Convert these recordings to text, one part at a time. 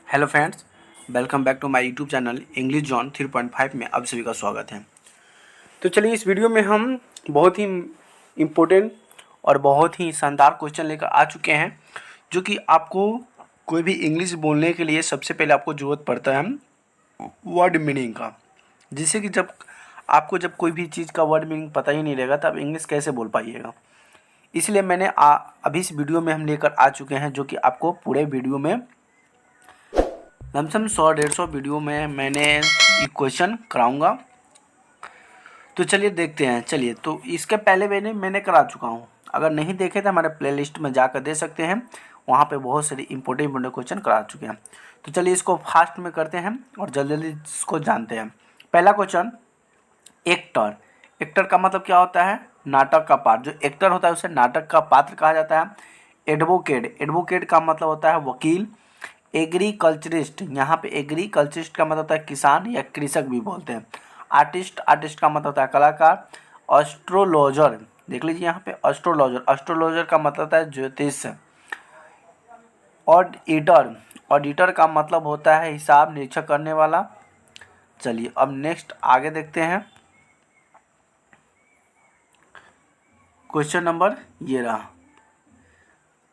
Hello friends, welcome back to my YouTube channel English zone 3.5 में आप सभी का स्वागत है। तो चलिए इस वीडियो में हम बहुत ही इम्पोर्टेंट और बहुत ही शानदार क्वेश्चन लेकर आ चुके हैं, जो कि आपको कोई भी इंग्लिश बोलने के लिए सबसे पहले आपको ज़रूरत पड़ता है वर्ड मीनिंग का। जिससे कि जब कोई भी चीज़ का वर्ड मीनिंग पता ही नहीं रहेगा तो आप इंग्लिश कैसे बोल पाइएगा। इसलिए मैंने अभी इस वीडियो में हम लेकर आ चुके हैं, जो कि आपको पूरे वीडियो में लमसम 100-150 वीडियो में मैंने ये क्वेश्चन कराऊंगा। तो चलिए देखते हैं। चलिए, तो इसके पहले मैंने करा चुका हूँ। अगर नहीं देखे तो हमारे प्लेलिस्ट में जाकर दे सकते हैं, वहाँ पे बहुत सारे इंपॉर्टेंट क्वेश्चन करा चुके हैं। तो चलिए इसको फास्ट में करते हैं और जल्दी जल्दी इसको जानते हैं। पहला क्वेश्चन, एक्टर। एक्टर का मतलब क्या होता है? नाटक का पात्र। जो एक्टर होता है उसे नाटक का पात्र कहा जाता है। एडवोकेट। एडवोकेट का मतलब होता है वकील। एग्रीकल्चरिस्ट, यहाँ पे एग्रीकल्चरिस्ट का मतलब होता है किसान या कृषक भी बोलते हैं। आर्टिस्ट, आर्टिस्ट का मतलब होता है कलाकार। एस्ट्रोलॉजर, देख लीजिए यहाँ पे एस्ट्रोलॉजर। एस्ट्रोलॉजर का मतलब होता है ज्योतिष। ऑडिटर, ऑडिटर का मतलब होता है हिसाब निरीक्षक करने वाला। चलिए अब नेक्स्ट आगे देखते हैं। क्वेश्चन नंबर ये रहा,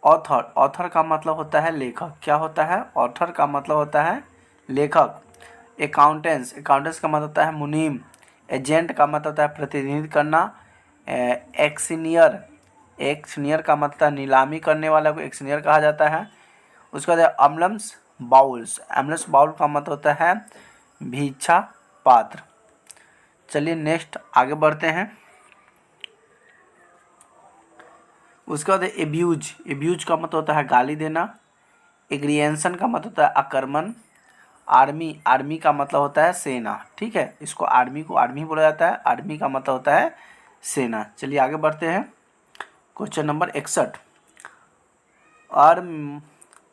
ऑथर। ऑथर का मतलब होता है लेखक। क्या होता है? ऑथर का मतलब होता है लेखक। अकाउंटेंट्स, अकाउंटेंट्स का मतलब होता है मुनीम। एजेंट का मतलब होता है प्रतिनिधित्व करना। एक्सनियर, एक्सनियर का मतलब होता है नीलामी करने वाला को एक्सनियर कहा जाता है। उसके बाद अम्लम्स बाउल्स। एम्लम्स बाउल का मतलब होता है भिक्षा पात्र। चलिए नेक्स्ट आगे बढ़ते हैं। उसके बाद एब्यूज। एब्यूज का मतलब होता है गाली देना। एग्रिएंसन का मतलब होता है आक्रमण। आर्मी, आर्मी का मतलब होता है सेना। ठीक है, इसको आर्मी को आर्मी बोला जाता है। आर्मी का मतलब होता है सेना। चलिए आगे बढ़ते हैं। क्वेश्चन नंबर 61,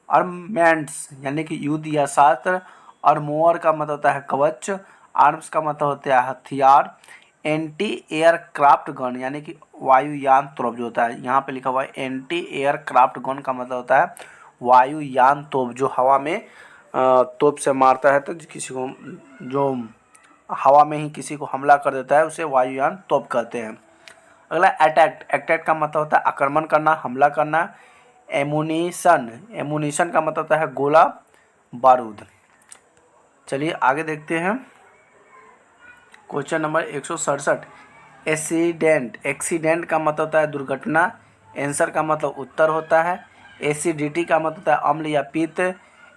आर्मेंट्स यानी कि युद्ध या शास्त्र। आर्मोर का मतलब होता है कवच। आर्म्स का मतलब होता है हथियार। एंटी एयरक्राफ्ट गन यानी कि वायुयान तोप जो होता है, यहाँ पे लिखा हुआ है एंटी एयरक्राफ्ट गन का मतलब होता है वायुयान तोप, जो हवा में तोप से मारता है तो किसी को, जो हवा में ही किसी को हमला कर देता है उसे वायुयान तोप कहते हैं। अगला अटैक। अटैक का मतलब होता है आक्रमण करना, हमला करना। एमुनिशन, एमुनिशन का मतलब होता है गोला बारूद। चलिए आगे देखते हैं। Question number 167, accident. एक्सीडेंट का मतलब होता है दुर्घटना। आंसर का मतलब उत्तर होता है। एसिडिटी का मतलब होता है अम्ल या पित्त।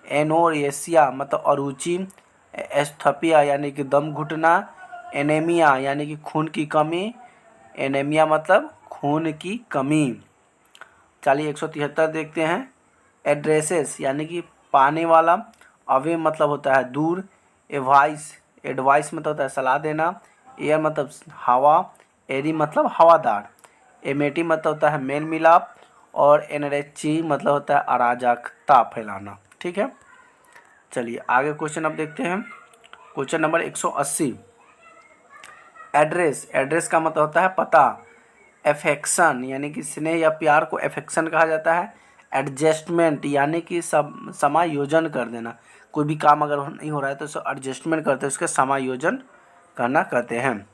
एनोरेसिया मतलब अरुचि। एस्थपिया यानी कि दम घुटना। एनीमिया यानी कि खून की कमी। एनीमिया मतलब खून की कमी। चलिए 173 देखते हैं। एड्रेसेस यानी कि पाने वाला। अवे मतलब होता है दूर। एडवाइस, एडवाइस मतलब होता है सलाह देना। एयर मतलब हवा। एरी मतलब हवादार। एमेटी मतलब होता है मेल मिलाप। और एनरेची मतलब होता है अराजकता फैलाना। ठीक है, चलिए आगे क्वेश्चन अब देखते हैं। Question number 180, address. एड्रेस का मतलब होता है पता। एफेक्शन यानी कि स्नेह या प्यार को एफेक्शन कहा जाता है। एडजस्टमेंट यानी कि समायोजन कर देना। कोई भी काम अगर नहीं हो रहा है तो उसे एडजस्टमेंट करते हैं, उसके समायोजन करना कहते हैं।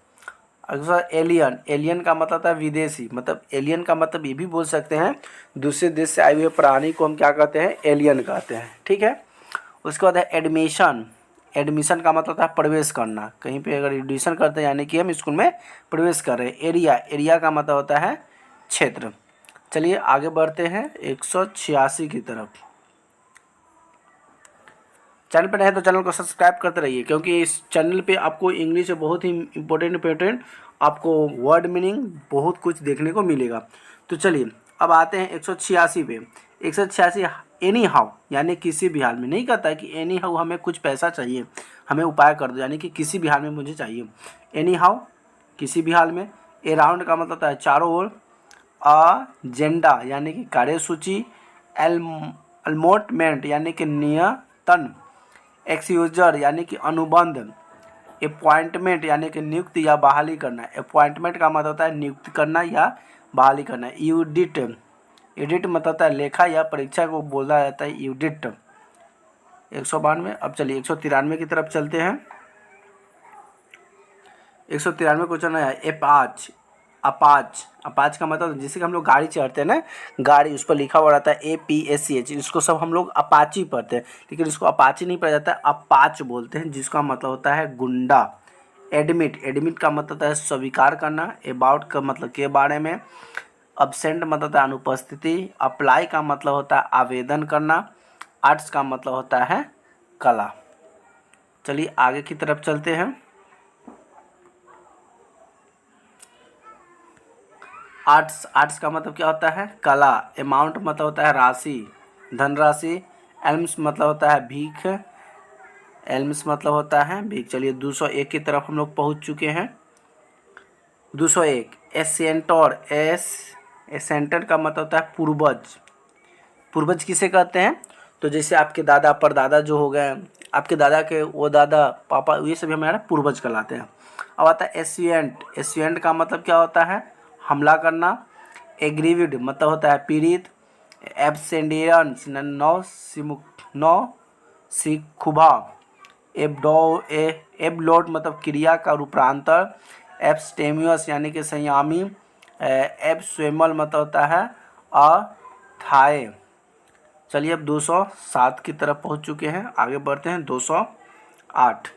अगर एलियन, एलियन का मतलब होता है विदेशी। मतलब एलियन का मतलब ये भी बोल सकते हैं दूसरे देश से आए हुए प्राणी को हम क्या कहते हैं? एलियन कहते हैं। ठीक है, उसके बाद है एडमिशन। एडमिशन का मतलब होता है प्रवेश करना। कहीं पे अगर एडमिशन करते हैं यानी कि हम स्कूल में प्रवेश कर रहे हैं। एरिया, एरिया का मतलब होता है क्षेत्र। चलिए आगे बढ़ते हैं 186 की तरफ। चैनल पर नहीं तो चैनल को सब्सक्राइब करते रहिए, क्योंकि इस चैनल पे आपको इंग्लिश से बहुत ही इंपॉर्टेंट आपको वर्ड मीनिंग बहुत कुछ देखने को मिलेगा। तो चलिए अब आते हैं 186 पे। 186, एनी हाउ यानी किसी भी हाल में। नहीं कहता है कि एनी हाउ हमें कुछ पैसा चाहिए, हमें उपाय कर दो, यानी कि किसी भी हाल में मुझे चाहिए। एनी हाउ किसी भी हाल में। ए राउंड का मतलब होता है चारों ओर। एजेंडा यानी कि कार्यसूची। अलमोटमेंट यानी कि नियतन। एक्सयूजर यानी कि अनुबंध। अपॉइंटमेंट यानी कि नियुक्ति या बहाली करना। अपॉइंटमेंट का मतलब होता है नियुक्त करना या बहाली करना। यूडिट, एडिट मतलब होता है लेखा या परीक्षा को बोला जाता है यूडिट। 192। अब चलिए 193 की तरफ चलते हैं। 193 क्वेश्चन है एपाच। अपाच, अपाच का मतलब जिसे कि हम लोग गाड़ी चढ़ते हैं ना, गाड़ी, उस पर लिखा हुआ रहता है APACH, इसको सब हम लोग अपाची पढ़ते हैं, लेकिन इसको अपाची नहीं पढ़ा जाता है, अपाच बोलते हैं, जिसका मतलब होता है गुंडा। एडमिट, एडमिट का मतलब होता है स्वीकार करना। अबाउट का मतलब के बारे में। अब्सेंट मतलब होता है अनुपस्थिति। अप्लाई का मतलब होता है आवेदन करना। आर्ट्स का मतलब होता है कला। चलिए आगे की तरफ चलते हैं। आर्ट्स, आर्ट्स का मतलब क्या होता है कला। अमाउंट मतलब होता है राशि, धनराशि। एल्म्स मतलब होता है भीख, एल्म्स मतलब होता है भीख। चलिए 201 की तरफ हम लोग पहुंच चुके हैं। 201 एसेंटर, एसेंटर का मतलब होता है पूर्वज। पूर्वज किसे कहते हैं, तो जैसे आपके दादा परदादा जो हो गए, आपके दादा के वो दादा पापा, ये सभी हमारे पूर्वज कहलाते हैं। अब आता है एस्युएंट। एस्युएंट का मतलब क्या होता है हमला करना। एग्रीविड मतलब होता है पीड़ित। एब्सेंडियंस नौ सिखुभा। एब्लोड मतलब क्रिया का रूपांतर। एब्सटेमियस यानी कि संयामी। एब्स्वेमल मतलब होता है अथाय। चलिए अब 207 की तरफ पहुंच चुके हैं, आगे बढ़ते हैं। 208,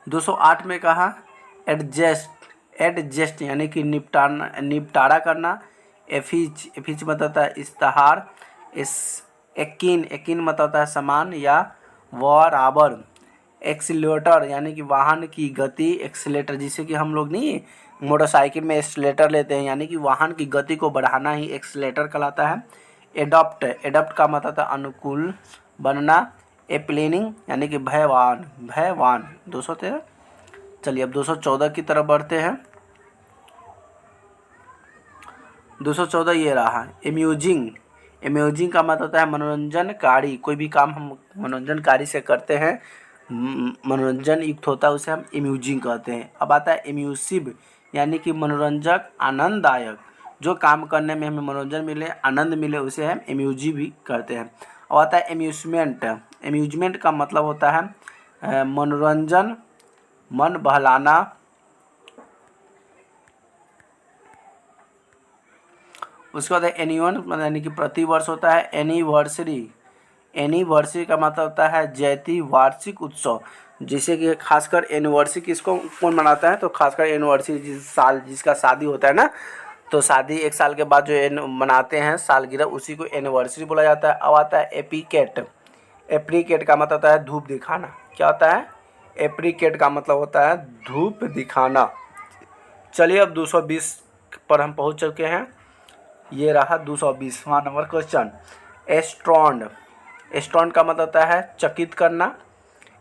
208 में कहा एडजस्ट, एडजस्ट यानी कि निपटारा करना। एफिज, एफिज मतलब होता है इश्तहार। इस एकिन, एकिन मतलब होता है समान या बराबर। एक्सीलेटर यानी कि वाहन की गति। एक्सीलेटर जिसे कि हम लोग नहीं मोटरसाइकिल में एक्सीलेटर लेते हैं, यानी कि वाहन की गति को बढ़ाना ही एक्सीलेटर कहलाता है। एडॉप्ट, एडॉप्ट का मतलब होता है अनुकूल बनना। एप्लेनिंग यानी कि भयवान, भयवान। 213। चलिए अब 214 की तरफ बढ़ते हैं। 214 ये रहा एम्यूजिंग। एम्यूजिंग का मतलब होता है मनोरंजनकारी। कोई भी काम हम मनोरंजनकारी से करते हैं, मनोरंजन युक्त होता है, उसे हम एम्यूजिंग कहते हैं। अब आता है एम्यूसिव यानी कि मनोरंजक आनंददायक। जो काम करने में हमें मनोरंजन मिले, आनंद मिले, उसे हम एम्यूजिव भी करते हैं। अब आता है एम्यूजमेंट। एम्यूजमेंट का मतलब होता है मनोरंजन, मन बहलाना। उसके बाद एन्यूअल यानी कि प्रतिवर्ष होता है। एनिवर्सरी, एनिवर्सरी का मतलब होता है जयंती, वार्षिक उत्सव। जिसे कि खासकर एनिवर्सरी किसको कौन मनाता है, तो खासकर एनिवर्सरी जिस साल जिसका शादी होता है ना, तो शादी 1 साल के बाद जो मनाते हैं सालगिरह, उसी को एनिवर्सरी बोला जाता है। अब आता है एपिकेट। एप्रीकेट का मतलब होता है धूप दिखाना। क्या होता है एप्रीकेट का मतलब होता है धूप दिखाना। चलिए अब 220 पर हम पहुंच चुके हैं। ये रहा 220वां नंबर क्वेश्चन। एस्ट्रॉन्ड, एस्ट्रॉन्ड का मतलब होता है चकित करना।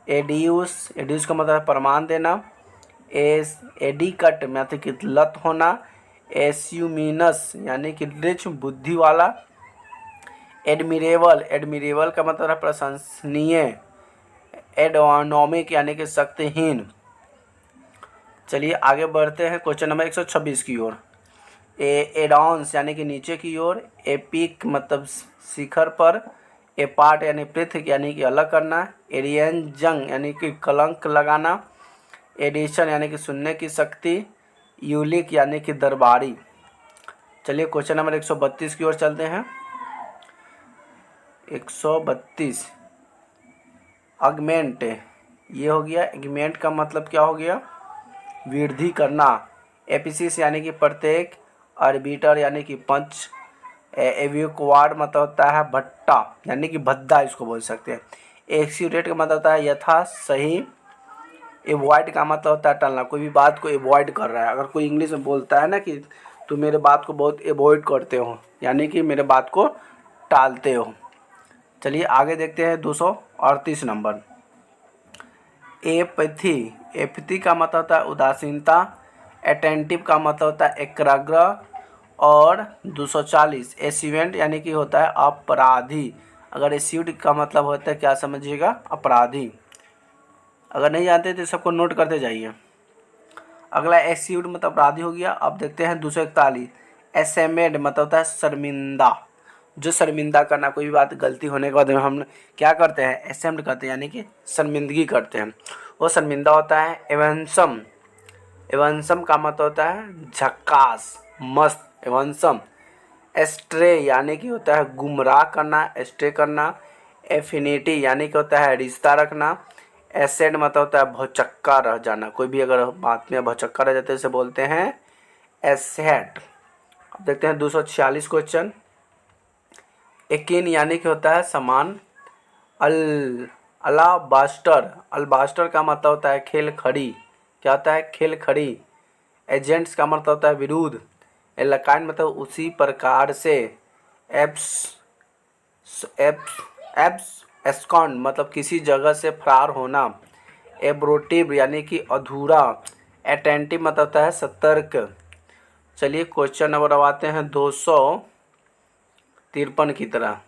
एड्यूस, एड्यूस का मतलब है प्रमाण देना। एडिकट मतलब कि लत होना। एस्यूमिनस यानी कि रिच बुद्धि वाला। एडमिरेबल, एडमिरेबल का मतलब है प्रशंसनीय। एडोनॉमिक यानी कि शक्तिहीन। चलिए आगे बढ़ते हैं क्वेश्चन नंबर 126 की ओर। एडॉन्स यानी कि नीचे की ओर। एपिक मतलब शिखर पर। एपार्ट यानी पृथक यानी कि अलग करना। एरियन जंग यानी कि कलंक लगाना। एडिशन यानी कि सुनने की शक्ति। यूलिक यानी कि दरबारी। चलिए क्वेश्चन नंबर 132 की ओर चलते हैं। 132 अगमेंट, ये हो गया। एगमेंट का मतलब क्या हो गया वृद्धि करना। एपिसिस यानी कि प्रत्येक। आर्बिटर यानी कि पंच। एविक्वाड मतलब होता है भट्टा यानी कि भद्दा, इसको बोल सकते हैं। एक्सीडेट का मतलब होता है यथा सही। एवॉइड का मतलब होता है टालना, कोई भी बात को एवॉइड कर रहा है। अगर कोई इंग्लिश में बोलता है ना कि तुम मेरे बात को बहुत एवॉइड करते हो, यानी कि मेरे बात को टालते हो। चलिए आगे देखते हैं 238 नंबर। एपैथी, एपैथी का मतलब होता है उदासीनता। अटेंटिव का मतलब होता है एकाग्र। और 240 एस्यूएंट यानी कि होता है अपराधी। अगर एस्यूड का मतलब होता है क्या समझिएगा अपराधी। अगर नहीं जानते तो सबको नोट करते जाइए। अगला एस्यूड मतलब अपराधी हो गया। अब देखते हैं 241 एसेमेड मतलब होता है शर्मिंदा। जो शर्मिंदा करना, कोई भी बात गलती होने के बाद में हम क्या करते हैं, एसेम्प्ट करते हैं, यानी कि शर्मिंदगी करते हैं, वो शर्मिंदा होता है। एवंसम, एवंसम का मतलब होता है झक्कास, मस्त, एवंसम। एस्ट्रे यानी कि होता है गुमराह करना, एस्ट्रे करना। एफिनिटी यानी कि होता है रिश्ता रखना। एसेड मतलब होता है भौचक्का रह जाना, कोई भी अगर बात में भौचक्का रह जाते हैं उसे बोलते हैं एसेट। अब देखते हैं 246 क्वेश्चन। एकिन यानी कि होता है समान। अलाबास्टर, अल्बास्टर का मतलब होता है खेल खड़ी, क्या होता है, खेल खड़ी। एजेंट्स का मतलब होता है विरुद्ध। एलकाइन मतलब उसी प्रकार से। एब्स एब्स एब्स एस्कॉन मतलब किसी जगह से फरार होना। एब्रोटिव यानी कि अधूरा। अटेंटिव मतलब होता है सतर्क। चलिए क्वेश्चन नंबर अब आते हैं 253 की तरह।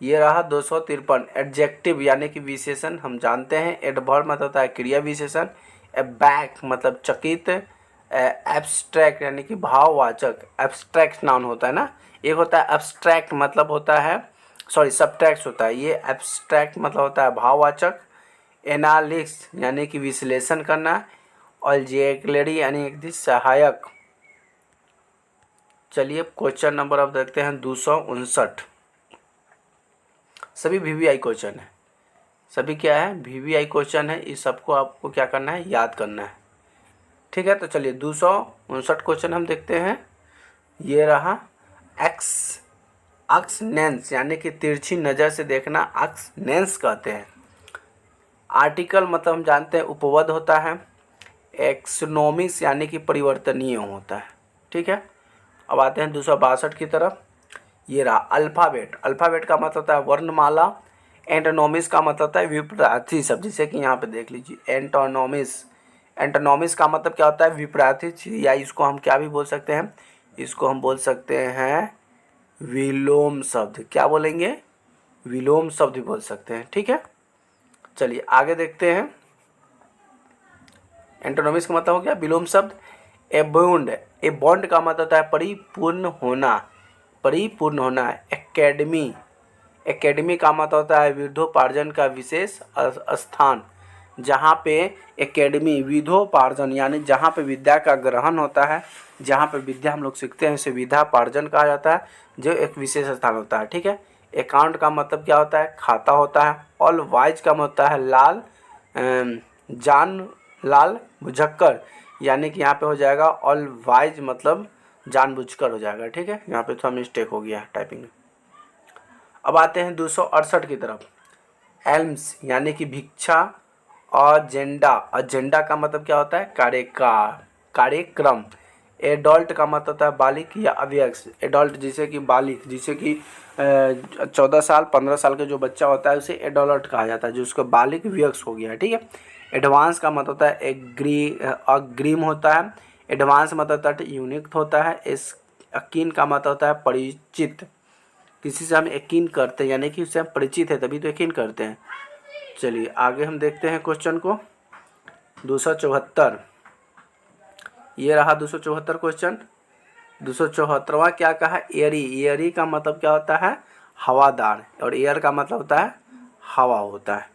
ये रहा 253। एडजेक्टिव यानी कि विशेषण हम जानते हैं। एडवर्ब मतलब होता है क्रिया विशेषण। एबैक मतलब चकित। एब्स्ट्रैक्ट यानी कि भाववाचक, एब्स्ट्रैक्ट नाउन होता है ना। एक होता है एब्स्ट्रैक्ट मतलब होता है, सॉरी सब्ट्रैक्ट होता है, ये एब्स्ट्रैक्ट मतलब होता है भाववाचक। एनालिसिस यानी कि विश्लेषण करना। ऑल्जिएक्लरी यानी कि सहायक। चलिए क्वेश्चन नंबर अब देखते हैं 259। सभी वीवीआई क्वेश्चन है, सभी क्या है, वीवीआई क्वेश्चन है। इस सबको आपको क्या करना है, याद करना है, ठीक है। तो चलिए 259 क्वेश्चन हम देखते हैं। ये रहा एक्सनेंस यानी कि तिरछी नज़र से देखना, एक्सनेंस कहते हैं। आर्टिकल मतलब हम जानते हैं उपपद होता है। एक्सोनोमिक्स यानी कि परिवर्तनीय होता है, ठीक है। अब आते हैं 262 की तरफ। ये रहा अल्फ़ाबेट, अल्फ़ाबेट का मतलब होता है वर्णमाला। एंटोनोमिस का मतलब होता है विपरीत शब्द, जैसे कि यहाँ पे देख लीजिए एंटोनोमिस। एंटोनोमिस का मतलब क्या होता है, विपरीत, या इसको हम क्या भी बोल सकते हैं, इसको हम बोल सकते हैं विलोम शब्द। क्या बोलेंगे, विलोम शब्द भी बोल सकते हैं, ठीक है। चलिए आगे देखते हैं। एंटोनोमिस का मतलब हो गया विलोम शब्द। एबॉन्ड, एबॉन्ड का मतलब होता है परिपूर्ण होना, परिपूर्ण होना। एकेडमी, एकेडमी का मतलब होता है विद्योपार्जन का विशेष स्थान। जहाँ पे एकेडमी विद्योपार्जन यानी जहाँ पे विद्या का ग्रहण होता है, जहाँ पे विद्या हम लोग सीखते हैं उसे विद्यापार्जन कहा जाता है, जो एक विशेष स्थान होता है, ठीक है। अकाउंट का मतलब क्या होता है, खाता होता है। ऑल वाइज का मतलब होता है लाल, जान लाल बुझक्कर, यानी कि यहाँ पे हो जाएगा ऑल वाइज मतलब जानबूझकर हो जाएगा, ठीक है। यहाँ पे थोड़ा मिस्टेक हो गया टाइपिंग में। अब आते हैं 268 की तरफ। एल्म्स यानी कि भिक्षा। एजेंडा, एजेंडा का मतलब क्या होता है, कार्यक्रम। एडल्ट का मतलब होता है बालिक या अवयस्क। एडल्ट जैसे कि बालिक, जैसे कि 14 साल 15 साल का जो बच्चा होता है उसे एडल्ट कहा जाता है, जो उसको बालिक वयस्क हो गया है, ठीक है। एडवांस का मतलब होता है अग्रिम होता है। एडवांस मतलब होता है यूनिक होता है। यकीन का मतलब होता है परिचित, किसी से हम यकीन करते हैं यानी कि उससे हम परिचित है तभी तो यकीन करते हैं। चलिए आगे हम देखते हैं क्वेश्चन को 274। ये रहा 274 क्वेश्चन। 274वां क्या कहा, एयरी। एयरी का मतलब क्या होता है, हवादार, और एयर का मतलब होता है हवा होता है।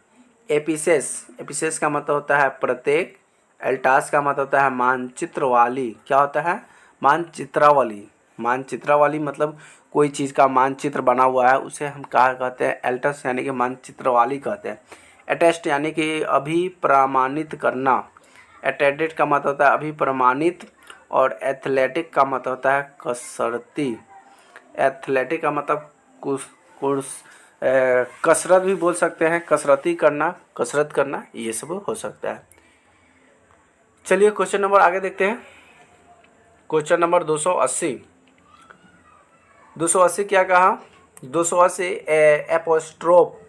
एपिसेस, एपिसेस का मतलब होता है प्रत्येक। एल्टास का मतलब होता है मानचित्र वाली, क्या होता है, मानचित्रावली। मानचित्रावली मतलब कोई चीज़ का मानचित्र बना हुआ है उसे हम क्या कहते हैं, एल्टस यानी कि मानचित्रवाली कहते हैं। अटेस्ट यानी कि अभी प्रमाणित करना। अटेडेड का मतलब होता है अभी प्रमाणित। और एथलेटिक का मतलब होता है कसरती। एथलेटिक का मतलब कसरत भी बोल सकते हैं, कसरती करना, कसरत करना, ये सब हो सकता है। चलिए क्वेश्चन नंबर आगे देखते हैं। Question number 280। 280 क्या कहा, 280 एपोस्ट्रोफ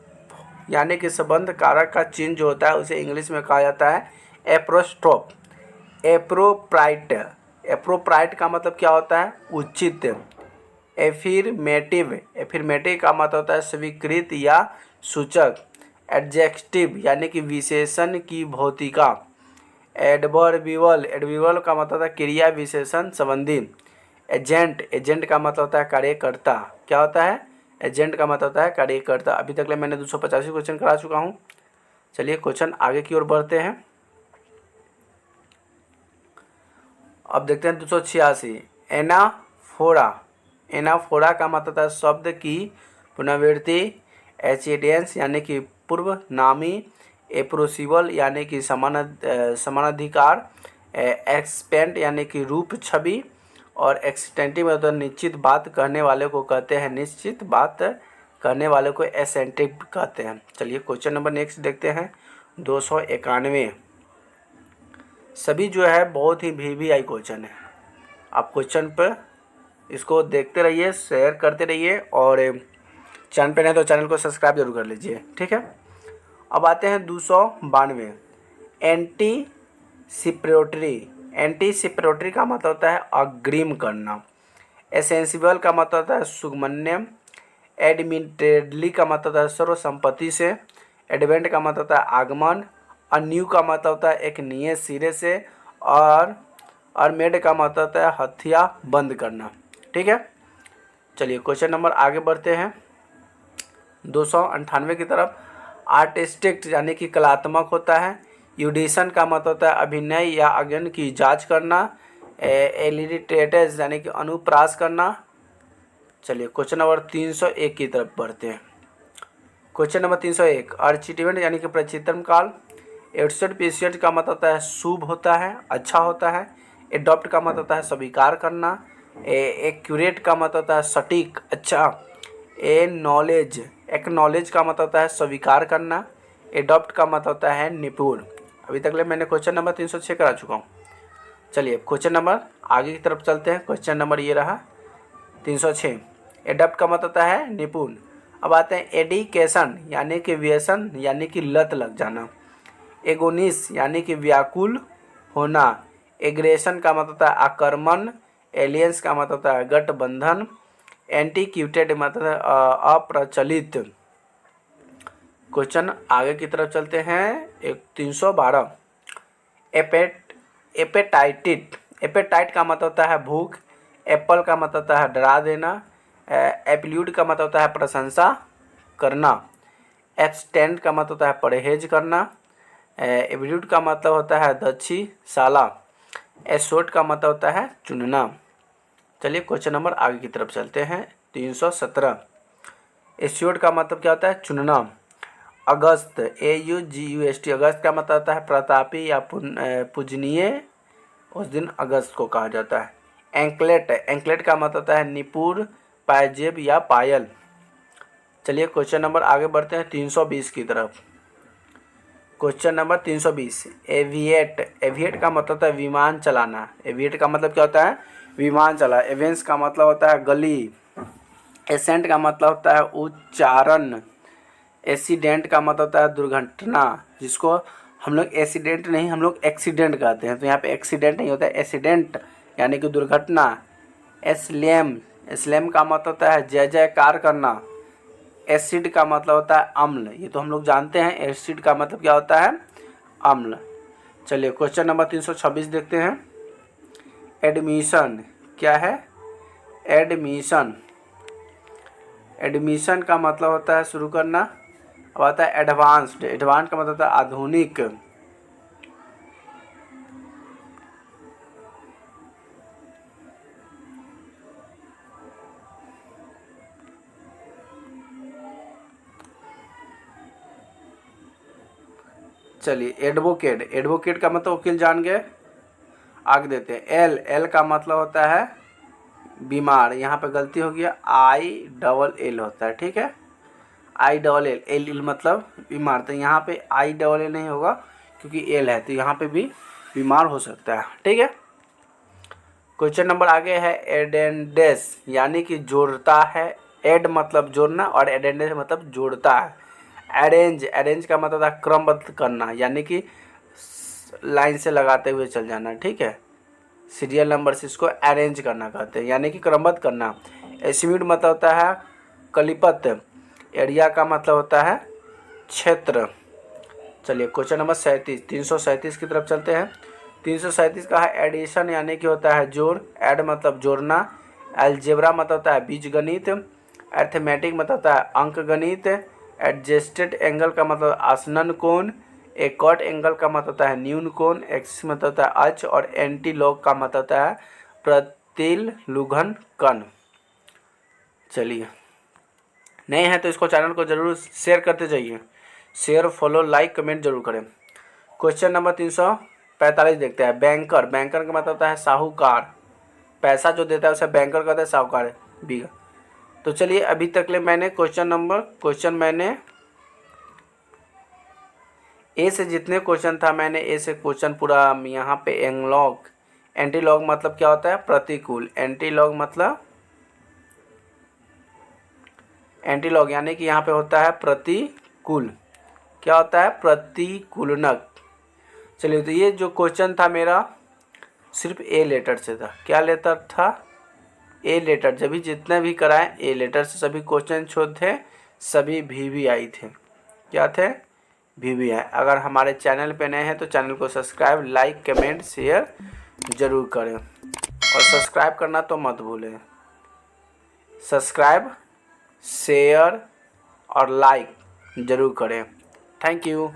यानी कि संबंध कारक का चिन्ह जो होता है उसे इंग्लिश में कहा जाता है एप्रोस्ट्रोफ। एप्रोप्राइट, एप्रोप्राइट का मतलब क्या होता है, उचित। एफिर्मेटिव, एफिर्मेटिव का मतलब होता है स्वीकृत या सूचक। एडजेक्टिव यानी कि विशेषण की भौतिका। एडवर्बिवल, एडवर्बिवल का मतलब होता है क्रिया विशेषण संबंधी। एजेंट, एजेंट का मतलब होता है कार्यकर्ता। क्या होता है? एजेंट का मतलब होता है कार्यकर्ता। अभी तक ले मैंने 285 क्वेश्चन करा चुका हूँ। चलिए क्वेश्चन आगे की ओर बढ़ते हैं। अब देखते हैं 286। एनाफोरा, एनाफोरा का मतलब होता है शब्द की पुनरावृत्ति, एचिडेंस यानी कि पूर्व नामी, एप्रोसिबल यानी कि समानाधिकार, एक्सपेंट यानी कि रूप छवि, और एक्सटेंटिव मतलब निश्चित बात कहने वाले को कहते हैं, निश्चित बात कहने वाले को एसेंटिव कहते हैं। चलिए क्वेश्चन नंबर नेक्स्ट देखते हैं 291। सभी जो है बहुत ही VVI क्वेश्चन है। आप क्वेश्चन पर इसको देखते रहिए, शेयर करते रहिए, और चैनल पे नहीं तो चैनल को सब्सक्राइब जरूर कर लीजिए, ठीक है। अब आते हैं 292। एंटीसिपेटरी, एंटीसिपेटरी का मतलब होता है अग्रिम करना। एसेंशियल का मतलब होता है सुगमन्य। एडमिटेडली का मतलब होता है सर्वसम्पत्ति से। एडवेंट का मतलब होता है आगमन। अन्यू का मतलब होता है एक नियत सिरे से। और मेड का मतलब होता है हथिया बंद करना, ठीक है। चलिए क्वेश्चन नंबर आगे बढ़ते हैं 298 की तरफ। आर्टिस्टिक यानी कि कलात्मक होता है। यूडिशन का मतलब होता है अभिनय या अज्ञान की जांच करना। एलिटेटेस यानी कि अनुप्रास करना। चलिए क्वेश्चन नंबर 301 की तरफ बढ़ते हैं। Question number 301। अर्चिटमेंट यानी कि प्रचित्रम काल। एडसोट का मतलब होता है शुभ होता है, अच्छा होता है। एडॉप्ट का मतलब होता है स्वीकार करना। एक्यूरेट का मतलब होता है सटीक, अच्छा। एक्नॉलेज का मतलब होता है स्वीकार करना। एडॉप्ट का मतलब होता है निपुण। अभी तक ले मैंने क्वेश्चन नंबर 306 करा चुका हूँ। चलिए क्वेश्चन नंबर आगे की तरफ चलते हैं। क्वेश्चन नंबर ये रहा 306। एडॉप्ट का मतलब होता है निपुण। अब आते हैं एडिकेशन यानी कि व्यसन यानी कि लत लग जाना। एगोनिस यानी कि व्याकुल होना। एग्रेशन का मतलब होता है आक्रमण। एलियंस का मतलब होता है गठबंधन। एंटीक्यूटेड मतलब है अप्रचलित। क्वेश्चन आगे की तरफ चलते हैं 312। एपेटाइटिट, एपेटाइट का मतलब होता है भूख। एप्पल का मतलब होता है डरा देना। एप्ल्यूड का मतलब होता है प्रशंसा करना। एब्सटेंट का मतलब होता है परहेज करना। एब्ल्यूड का मतलब होता है दक्षिशाला। एसोट का मतलब होता है चुनना। चलिए क्वेश्चन नंबर आगे की तरफ चलते हैं 317। एस्योर्ड का मतलब क्या होता है? चुनना। अगस्त, AUGUST, अगस्त का मतलब होता है प्रतापी या पूजनीय, उस दिन अगस्त को कहा जाता है। एंकलेट, एंकलेट का मतलब होता है निपुण, पायजेब या पायल। चलिए क्वेश्चन नंबर आगे बढ़ते हैं 320 की तरफ। Question number 320। एविएट, एविएट का मतलब होता है विमान चलाना। एविएट का मतलब क्या होता है? विमान चला। एवेंस का मतलब होता है गली। एसेंट का मतलब होता है उच्चारण। एक्सीडेंट का मतलब होता है दुर्घटना, जिसको हम लोग एक्सीडेंट नहीं, हम लोग एक्सीडेंट कहते हैं। तो यहाँ पे एक्सीडेंट नहीं होता है, एक्सीडेंट यानी कि दुर्घटना। एस्लेम, एस्लेम का मतलब होता है जय जयकार करना। एसिड का मतलब होता है अम्ल, ये तो हम लोग जानते हैं। एसिड का मतलब क्या होता है? अम्ल। चलिए क्वेश्चन नंबर 326 देखते हैं। एडमिशन क्या है? एडमिशन, एडमिशन का मतलब होता है शुरू करना। अब आता है एडवांस्ड, एडवांस का मतलब होता है आधुनिक। चलिए एडवोकेट, एडवोकेट का मतलब वकील जान गए, आगे देते हैं। एल, एल का मतलब होता है बीमार, यहाँ पे गलती हो गया, ILL होता है, ठीक है। ILL, एल मतलब बीमार, तो यहाँ पे ILL नहीं होगा क्योंकि एल है, तो यहाँ पे भी बीमार हो सकता है, ठीक है। क्वेश्चन नंबर आगे है एडेंडेस यानी कि जोड़ता है। एड मतलब जोड़ना और एडेंडेस मतलब जोड़ता है। अरेंज, अरेंज का मतलब है क्रमबद्ध करना यानी कि लाइन से लगाते हुए चल जाना, ठीक है। सीरियल नंबर से इसको अरेंज करना कहते हैं यानी कि क्रमबद्ध करना। एस्टिमेट मतलब होता है कलिपत। एरिया का मतलब होता है क्षेत्र। चलिए क्वेश्चन नंबर 37, 337 की तरफ चलते हैं। 337 का है एडिशन यानी कि होता है जोड़, ऐड मतलब जोड़ना, अलजेब्रा मतलब होता है बीजगणित, अर्थमेटिक मतलब होता है अंक गणित, एडजस्टेड एंगल का मतलब आसनन कोण, एकॉट एंगल का मतलब होता है न्यून कोण, एक्सिस मतलब होता है अक्ष, और एंटी लॉग का मतलब होता है प्रतिलुघन कण। चलिए, नए हैं तो इसको चैनल को जरूर शेयर करते जाइए, शेयर फॉलो लाइक कमेंट जरूर करें। क्वेश्चन नंबर 345 देखते हैं। बैंकर, बैंकर का मतलब होता है साहूकार, पैसा जो देता है उसे बैंकर कहते हैं, साहूकार बी। तो चलिए, अभी तक ले मैंने क्वेश्चन मैंने ए से जितने क्वेश्चन था मैंने ए से क्वेश्चन पूरा यहाँ पे एंगलॉग, एंटीलॉग मतलब क्या होता है प्रतिकूल, एंटीलॉग मतलब एंटीलॉग यानी कि यहाँ पे होता है प्रतिकूल, क्या होता है प्रतिकूलनक। चलिए, तो ये जो क्वेश्चन था मेरा सिर्फ ए लेटर से था। क्या लेटर था? A letter. जब भी जितने भी कराएं ए लेटर से सभी क्वेश्चन छोड़ थे, सभी VVI थे। क्या थे? VVI। अगर हमारे चैनल पे नए हैं तो चैनल को सब्सक्राइब लाइक कमेंट शेयर ज़रूर करें, और सब्सक्राइब करना तो मत भूलें। सब्सक्राइब शेयर और लाइक ज़रूर करें। Thank you.